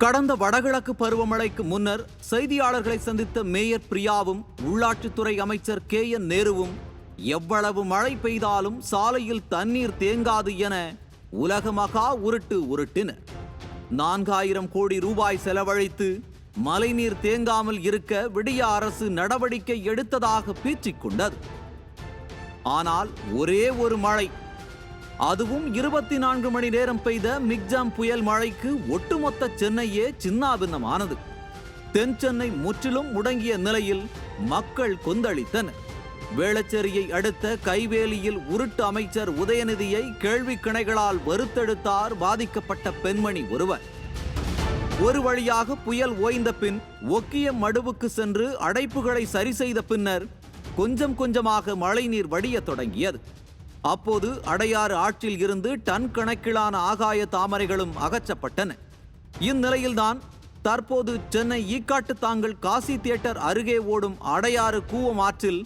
கடந்த வடகிழக்கு பருவமழைக்கு முன்னர் செய்தியாளர்களை சந்தித்த மேயர் பிரியாவும் உள்ளாட்சித்துறை அமைச்சர் KN நேருவும் எவ்வளவு மழை பெய்தாலும் சாலையில் தண்ணீர் தேங்காது என உலக மகா உருட்டினர். 4000 கோடி ரூபாய் செலவழித்து மழைநீர் தேங்காமல் இருக்க விடிய அரசு நடவடிக்கை எடுத்ததாக பீற்றிக் கொண்டது. ஆனால் ஒரே ஒரு மழை, அதுவும் 24 மணி நேரம் பெய்த மிக்ஜாம் புயல் மழைக்கு ஒட்டுமொத்த சென்னையே சின்னாபின்னமானது. தென் சென்னை முற்றிலும் முடங்கிய நிலையில் மக்கள் கொந்தளித்தனர். வேளச்சேரியை அடுத்த கைவேலியில் உருட்டு அமைச்சர் உதயநிதியை கேள்வி கிணைகளால் வறுத்தெடுத்தார் பாதிக்கப்பட்ட பெண்மணி ஒருவர். ஒரு வழியாக புயல் ஓய்ந்த பின் ஒக்கிய மடுவுக்கு சென்று அடைப்புகளை சரி செய்த பின்னர் கொஞ்சம் கொஞ்சமாக மழைநீர் வடிய தொடங்கியது. அப்போது அடையாறு ஆற்றில் இருந்து டன் கணக்கிலான ஆகாய தாமரைகளும் அகற்றப்பட்டன. இந்நிலையில்தான் தற்போது சென்னை ஈக்காட்டு தாங்கல் காசி தியேட்டர் அருகே ஓடும் அடையாறு கூவம் ஆற்றில்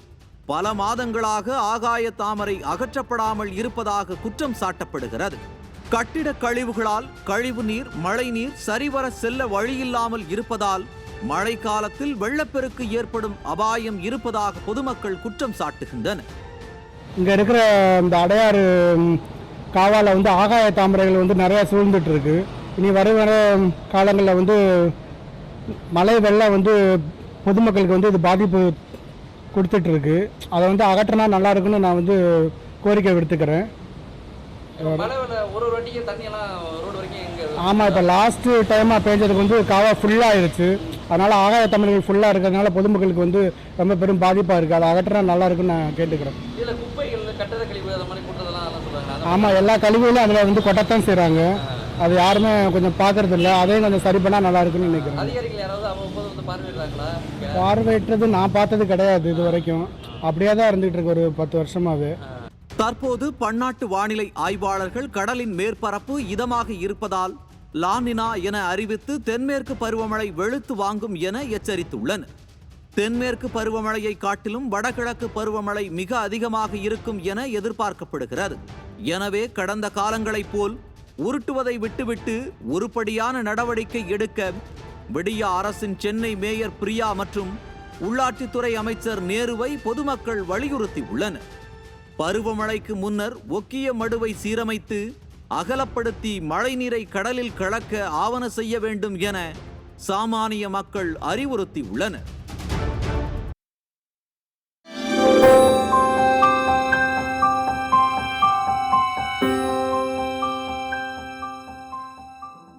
பல மாதங்களாக ஆகாய தாமரை அகற்றப்படாமல் இருப்பதாக குற்றம் சாட்டப்படுகிறது. கட்டிட கழிவுகளால் கழிவு நீர், மழை நீர் சரிவர செல்ல வழியில்லாமல் இருப்பதால் மழை காலத்தில் வெள்ளப்பெருக்கு ஏற்படும் அபாயம் இருப்பதாக பொதுமக்கள் குற்றம் சாட்டுகின்றனர். இங்கே இருக்கிற இந்த அடையாறு காவால ஆகாய தாமரைகள் நிறையா சூழ்ந்துட்டு இருக்கு. இனி வர காலங்களில் மழை வெள்ளம் பொதுமக்களுக்கு இது பாதிப்பு கொடுத்துட்டு இருக்கு. அதை அகற்றினா நல்லா இருக்குன்னு நான் கோரிக்கை விடுத்துக்கிறேன். ஆமாம், இப்போ லாஸ்ட் டைமாக பேஞ்சதுக்கு காவா ஃபுல்லாக ஆயிடுச்சு. அதனால் ஆகாய தமிழர்கள் ஃபுல்லாக இருக்கிறதுனால பொதுமக்களுக்கு ரொம்ப பெரும் பாதிப்பாக இருக்குது. அதை அகற்றினா நல்லா இருக்குன்னு நான் கேட்டுக்கிறேன். ஆமாம், எல்லா கழிவுகளும் அதில் கொட்டத்தான் செய்கிறாங்க. அது யாருமே கொஞ்சம் பார்க்கறது இல்லை. அதையும் கொஞ்சம் சரி பண்ணால் நல்லா இருக்குன்னு நினைக்கிறேன். பார்வையிட்டது நான் பார்த்தது கிடையாது இது வரைக்கும். அப்படியே தான் இருந்துகிட்டு இருக்கு ஒரு 10 வருஷமாவே. தற்போது பன்னாட்டு வானிலை ஆய்வாளர்கள் கடலின் மேற்பரப்பு இதமாக இருப்பதால் லானினா என அறிவித்து தென்மேற்கு பருவமழை வெளுத்து வாங்கும் என எச்சரித்துள்ளனர். தென்மேற்கு பருவமழையை காட்டிலும் வடகிழக்கு பருவமழை மிக அதிகமாக இருக்கும் என எதிர்பார்க்கப்படுகிறது. எனவே கடந்த காலங்களைப் போல் உருட்டுவதை விட்டுவிட்டு உருப்படியான நடவடிக்கை எடுக்க விடிய அரசின் சென்னை மேயர் பிரியா மற்றும் உள்ளாட்சித்துறை அமைச்சர் நேருவை பொதுமக்கள் வலியுறுத்தி உள்ளனர். பருவமழைக்கு முன்னர் ஒக்கிய மடுவை சீரமைத்து அகலப்படுத்தி மழைநீரை கடலில் கலக்க ஆவண செய்ய வேண்டும் என சாமானிய மக்கள் அறிவுறுத்தி உள்ளனர்.